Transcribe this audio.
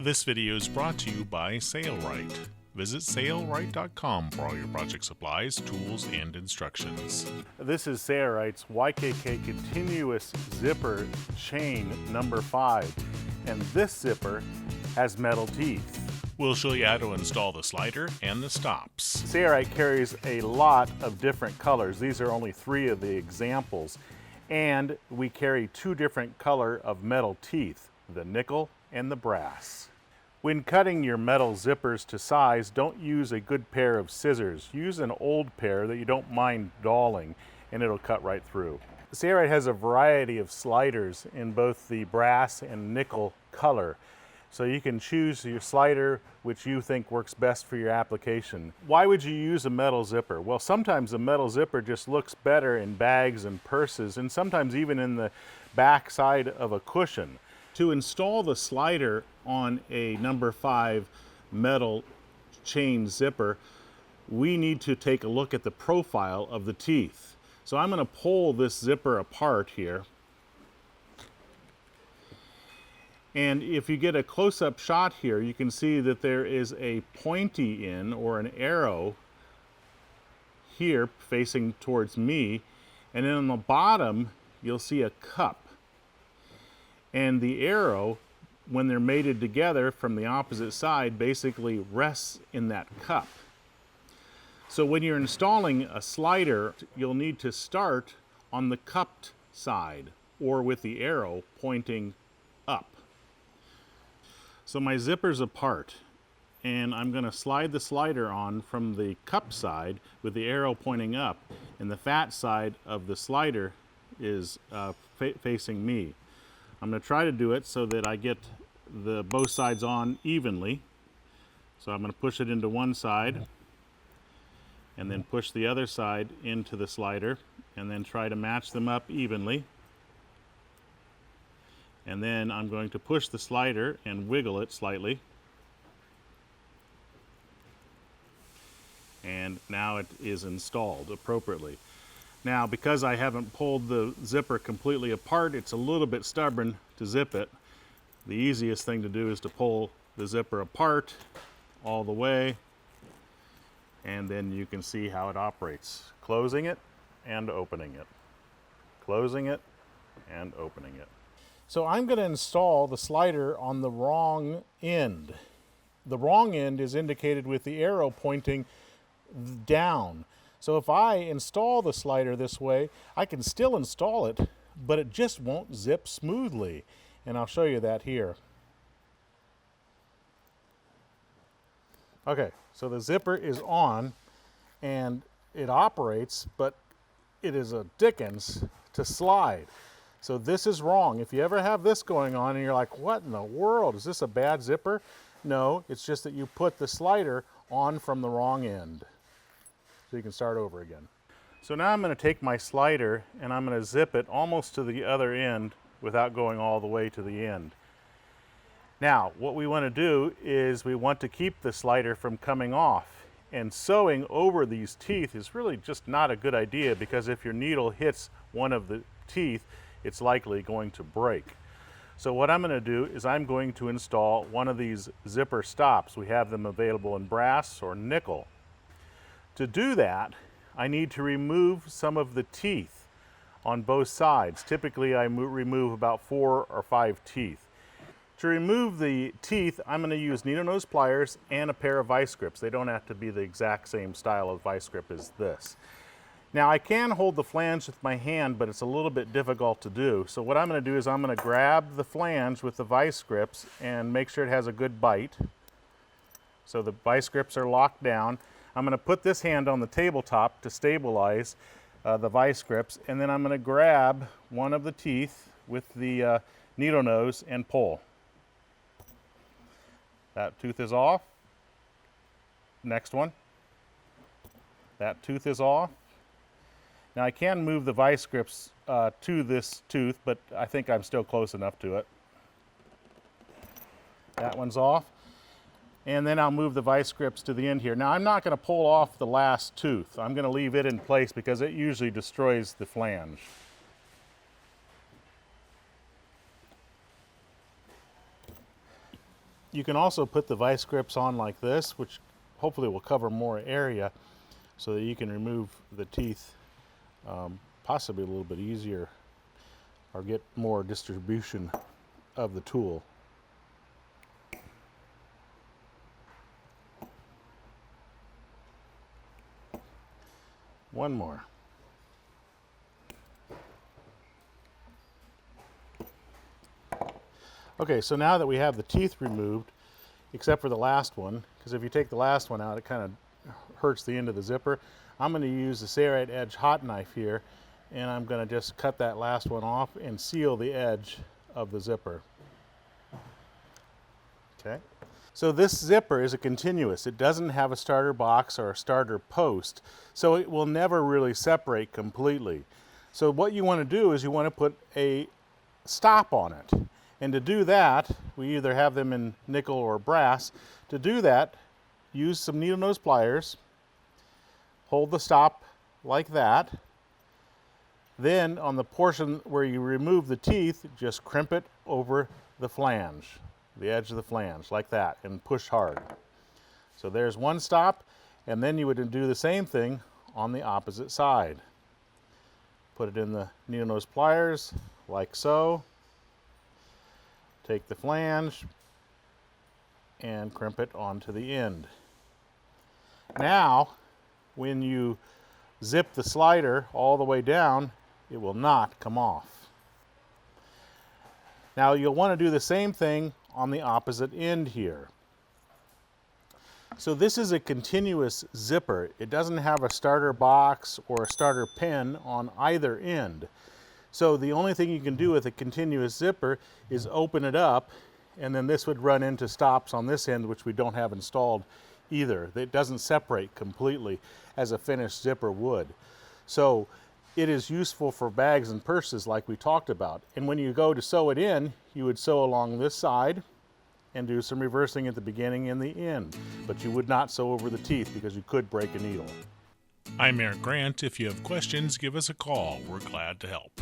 This video is brought to you by Sailrite. Visit sailrite.com for all your project supplies, tools, and instructions. This is Sailrite's YKK continuous zipper chain number 5, and this zipper has metal teeth. We'll show you how to install the slider and the stops. Sailrite carries a lot of different colors. These are only 3 of the examples, and we carry 2 different color of metal teeth, the nickel and the brass. When cutting your metal zippers to size, don't use a good pair of scissors. Use an old pair that you don't mind dulling, and it'll cut right through. Sailrite has a variety of sliders in both the brass and nickel color. So you can choose your slider which you think works best for your application. Why would you use a metal zipper? Well, sometimes a metal zipper just looks better in bags and purses, and sometimes even in the back side of a cushion. To install the slider on a number 5 metal chain zipper, we need to take a look at the profile of the teeth. So I'm going to pull this zipper apart here. And if you get a close-up shot here, you can see that there is a pointy end or an arrow here facing towards me, and then on the bottom you'll see a cup. And the arrow, when they're mated together from the opposite side, basically rests in that cup. So when you're installing a slider, you'll need to start on the cupped side or with the arrow pointing up. So my zipper's apart, and I'm going to slide the slider on from the cup side with the arrow pointing up, and the fat side of the slider is facing me. I'm going to try to do it so that I get both sides on evenly. So I'm going to push it into one side and then push the other side into the slider and then try to match them up evenly. And then I'm going to push the slider and wiggle it slightly. And now it is installed appropriately. Now, because I haven't pulled the zipper completely apart, it's a little bit stubborn to zip it. The easiest thing to do is to pull the zipper apart all the way, and then you can see how it operates. Closing it and opening it. Closing it and opening it. So I'm going to install the slider on the wrong end. The wrong end is indicated with the arrow pointing down. So if I install the slider this way, I can still install it, but it just won't zip smoothly. And I'll show you that here. Okay, so the zipper is on and it operates, but it is a dickens to slide. So this is wrong. If you ever have this going on and you're like, what in the world? Is this a bad zipper? No, it's just that you put the slider on from the wrong end. So you can start over again. So now I'm going to take my slider and I'm going to zip it almost to the other end without going all the way to the end. Now, what we want to do is we want to keep the slider from coming off. And sewing over these teeth is really just not a good idea, because if your needle hits one of the teeth, it's likely going to break. So what I'm going to do is I'm going to install one of these zipper stops. We have them available in brass or nickel. To do that, I need to remove some of the teeth on both sides. Typically, I remove about 4 or 5 teeth. To remove the teeth, I'm going to use needle nose pliers and a pair of vice grips. They don't have to be the exact same style of vice grip as this. Now, I can hold the flange with my hand, but it's a little bit difficult to do. So what I'm going to do is I'm going to grab the flange with the vice grips and make sure it has a good bite. So the vice grips are locked down. I'm going to put this hand on the tabletop to stabilize the vice grips, and then I'm going to grab one of the teeth with the needle nose and pull. That tooth is off. Next one. That tooth is off. Now I can move the vice grips to this tooth, but I think I'm still close enough to it. That one's off. And then I'll move the vice grips to the end here. Now I'm not going to pull off the last tooth. I'm going to leave it in place because it usually destroys the flange. You can also put the vice grips on like this, which hopefully will cover more area so that you can remove the teeth possibly a little bit easier or get more distribution of the tool. One more. Okay, so now that we have the teeth removed, except for the last one, because if you take the last one out, it kind of hurts the end of the zipper. I'm going to use the Sailrite Edge hot knife here, and I'm going to just cut that last one off and seal the edge of the zipper. Okay. So this zipper is a continuous. It doesn't have a starter box or a starter post, so it will never really separate completely. So what you want to do is you want to put a stop on it. And to do that, we either have them in nickel or brass. To do that, use some needle nose pliers, hold the stop like that. Then on the portion where you remove the teeth, just crimp it over the flange, the edge of the flange, like that, and push hard. So there's one stop, and then you would do the same thing on the opposite side. Put it in the needle nose pliers, like so. Take the flange and crimp it onto the end. Now, when you zip the slider all the way down, it will not come off. Now you'll want to do the same thing on the opposite end here. So this is a continuous zipper. It doesn't have a starter box or a starter pin on either end. So the only thing you can do with a continuous zipper is open it up, and then this would run into stops on this end, which we don't have installed either. It doesn't separate completely as a finished zipper would. So it is useful for bags and purses like we talked about. And when you go to sew it in, you would sew along this side and do some reversing at the beginning and the end. But you would not sew over the teeth because you could break a needle. I'm Eric Grant. If you have questions, give us a call. We're glad to help.